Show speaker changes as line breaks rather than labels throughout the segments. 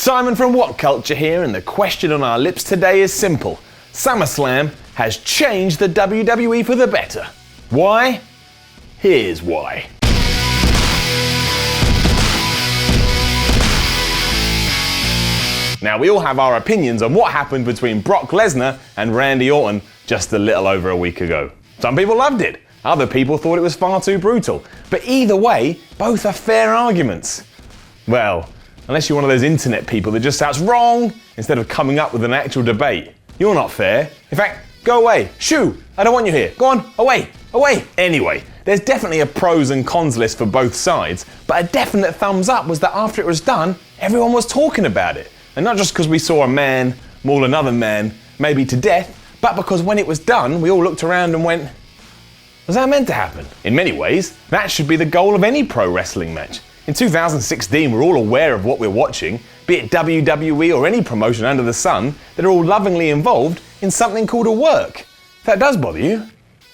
Simon from WhatCulture here, and the question on our lips today is simple. SummerSlam has changed the WWE for the better. Why? Here's why. Now, we all have our opinions on what happened between Brock Lesnar and Randy Orton just a little over a week ago. Some people loved it. Other people thought it was far too brutal. But either way, both are fair arguments. Well, unless you're one of those internet people that just shouts wrong instead of coming up with an actual debate. You're not fair. In fact, go away. Shoo! I don't want you here. Go on, away, away. Anyway, there's definitely a pros and cons list for both sides, but a definite thumbs up was that after it was done, everyone was talking about it. And not just because we saw a man maul another man, maybe to death, but because when it was done, we all looked around and went, was that meant to happen? In many ways, that should be the goal of any pro wrestling match. In 2016, we're all aware of what we're watching, be it WWE or any promotion under the sun, that are all lovingly involved in something called a work. If that does bother you,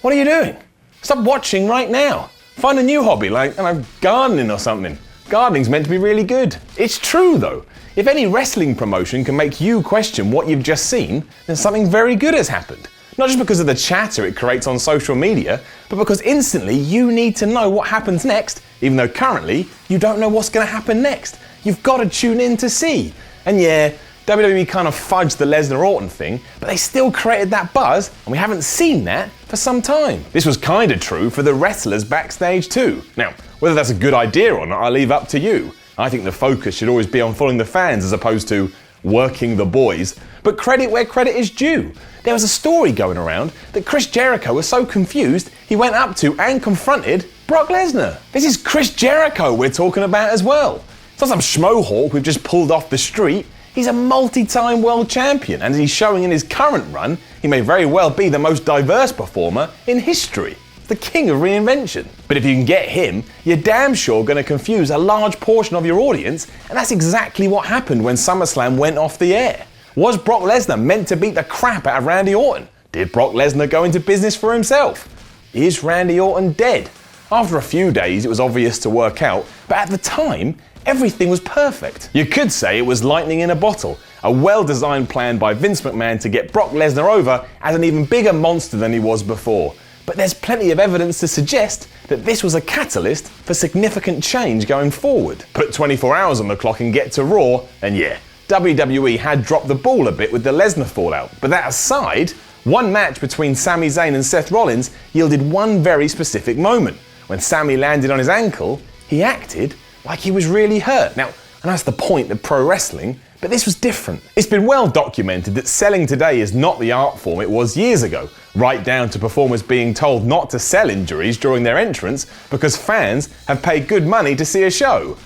what are you doing? Stop watching right now. Find a new hobby, like gardening or something. Gardening's meant to be really good. It's true though. If any wrestling promotion can make you question what you've just seen, then something very good has happened. Not just because of the chatter it creates on social media, but because instantly you need to know what happens next, even though currently you don't know what's going to happen next. You've got to tune in to see. And yeah, WWE kind of fudged the Lesnar-Orton thing, but they still created that buzz, and we haven't seen that for some time. This was kind of true for the wrestlers backstage too. Now, whether that's a good idea or not, I leave up to you. I think the focus should always be on following the fans as opposed to working the boys. But credit where credit is due. There was a story going around that Chris Jericho was so confused he went up to and confronted Brock Lesnar. This is Chris Jericho we're talking about as well. It's not some schmohawk we've just pulled off the street. He's a multi-time world champion, and as he's showing in his current run, he may very well be the most diverse performer in history. The king of reinvention. But if you can get him, you're damn sure going to confuse a large portion of your audience, and that's exactly what happened when SummerSlam went off the air. Was Brock Lesnar meant to beat the crap out of Randy Orton? Did Brock Lesnar go into business for himself? Is Randy Orton dead? After a few days, it was obvious to work out, but at the time, everything was perfect. You could say it was lightning in a bottle, a well-designed plan by Vince McMahon to get Brock Lesnar over as an even bigger monster than he was before. But there's plenty of evidence to suggest that this was a catalyst for significant change going forward. Put 24 hours on the clock and get to Raw, and yeah, WWE had dropped the ball a bit with the Lesnar fallout. But that aside, one match between Sami Zayn and Seth Rollins yielded one very specific moment. When Sami landed on his ankle, he acted like he was really hurt. Now, and that's the point of pro wrestling, but this was different. It's been well documented that selling today is not the art form it was years ago, right down to performers being told not to sell injuries during their entrance because fans have paid good money to see a show.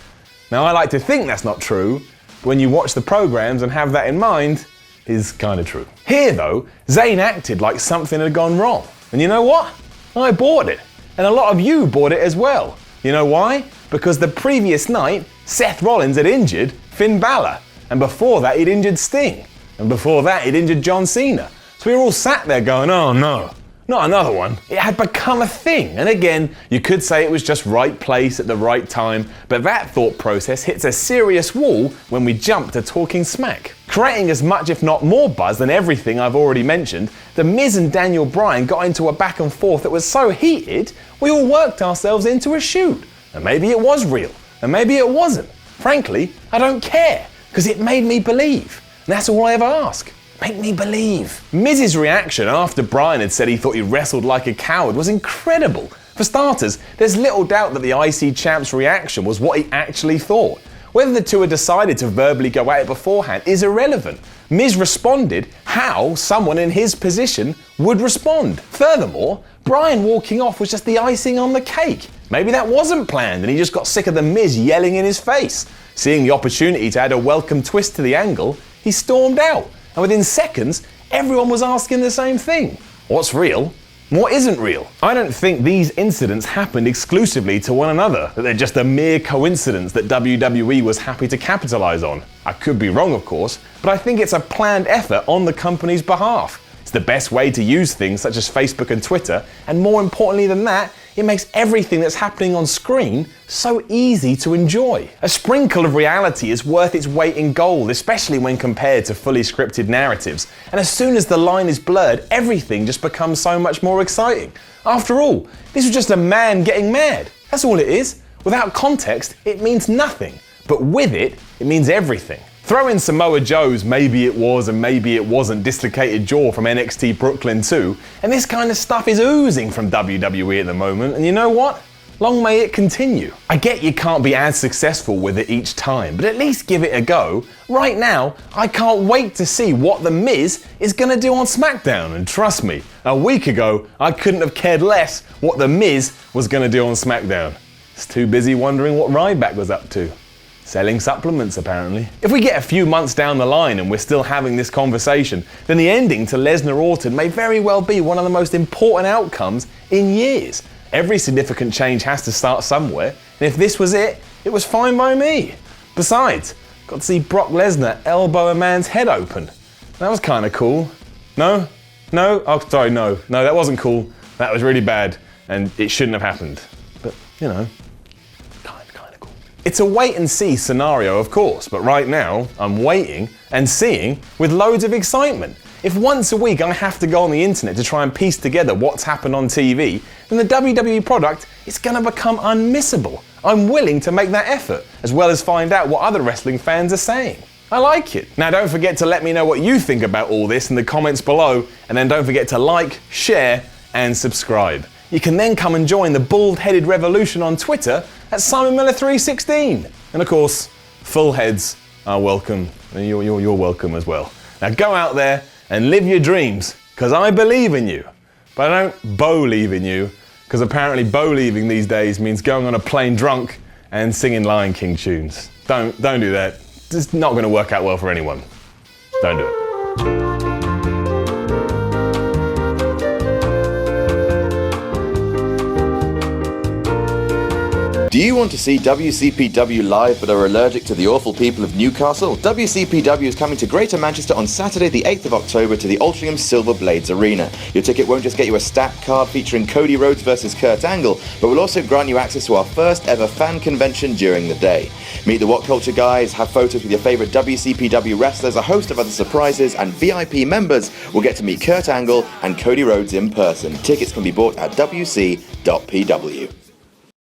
Now, I like to think that's not true, but when you watch the programs and have that in mind, is kind of true. Here though, Zayn acted like something had gone wrong. And you know what? I bought it. And a lot of you bought it as well. You know why? Because the previous night, Seth Rollins had injured Finn Balor. And before that, he'd injured Sting. And before that, he'd injured John Cena. So we were all sat there going, oh no, not another one. It had become a thing. And again, you could say it was just right place at the right time, but that thought process hits a serious wall when we jump to talking smack. Creating as much if not more buzz than everything I've already mentioned, The Miz and Daniel Bryan got into a back and forth that was so heated, we all worked ourselves into a shoot. And maybe it was real, and maybe it wasn't. Frankly, I don't care, because it made me believe. And that's all I ever ask. Make me believe. Miz's reaction after Bryan had said he thought he wrestled like a coward was incredible. For starters, there's little doubt that the IC champ's reaction was what he actually thought. Whether the two had decided to verbally go at it beforehand is irrelevant. Miz responded how someone in his position would respond. Furthermore, Bryan walking off was just the icing on the cake. Maybe that wasn't planned and he just got sick of the Miz yelling in his face. Seeing the opportunity to add a welcome twist to the angle, he stormed out. And within seconds, everyone was asking the same thing. What's real? What isn't real? I don't think these incidents happened exclusively to one another, that they're just a mere coincidence that WWE was happy to capitalize on. I could be wrong, of course, but I think it's a planned effort on the company's behalf. It's the best way to use things such as Facebook and Twitter, and more importantly than that, it makes everything that's happening on screen so easy to enjoy. A sprinkle of reality is worth its weight in gold, especially when compared to fully scripted narratives. And as soon as the line is blurred, everything just becomes so much more exciting. After all, this was just a man getting mad. That's all it is. Without context, it means nothing. But with it, it means everything. Throw in Samoa Joe's maybe it was and maybe it wasn't dislocated jaw from NXT Brooklyn 2, and this kind of stuff is oozing from WWE at the moment, and you know what? Long may it continue. I get you can't be as successful with it each time, but at least give it a go. Right now, I can't wait to see what The Miz is gonna do on SmackDown, and trust me, a week ago, I couldn't have cared less what The Miz was gonna do on SmackDown. It's too busy wondering what Ryback was up to. Selling supplements, apparently. If we get a few months down the line and we're still having this conversation, then the ending to Lesnar-Orton may very well be one of the most important outcomes in years. Every significant change has to start somewhere, and if this was it, it was fine by me. Besides, got to see Brock Lesnar elbow a man's head open. That was kind of cool. No? No? Oh, sorry, no. No, that wasn't cool. That was really bad, and it shouldn't have happened. But, you know. It's a wait and see scenario, of course, but right now, I'm waiting and seeing with loads of excitement. If once a week I have to go on the internet to try and piece together what's happened on TV, then the WWE product is gonna become unmissable. I'm willing to make that effort, as well as find out what other wrestling fans are saying. I like it. Now don't forget to let me know what you think about all this in the comments below, and then don't forget to like, share, and subscribe. You can then come and join the bald-headed revolution on Twitter at SimonMiller316. And of course, full heads are welcome. You're welcome as well. Now go out there and live your dreams, because I believe in you. But I don't Bo-leave in you, because apparently Bo-leaving these days means going on a plane drunk and singing Lion King tunes. Don't do that. It's not going to work out well for anyone. Don't do it.
Do you want to see WCPW live but are allergic to the awful people of Newcastle? WCPW is coming to Greater Manchester on Saturday the 8th of October to the Altrincham Silver Blades Arena. Your ticket won't just get you a stat card featuring Cody Rhodes versus Kurt Angle, but will also grant you access to our first ever fan convention during the day. Meet the WhatCulture guys, have photos with your favourite WCPW wrestlers, a host of other surprises, and VIP members will get to meet Kurt Angle and Cody Rhodes in person. Tickets can be bought at wc.pw.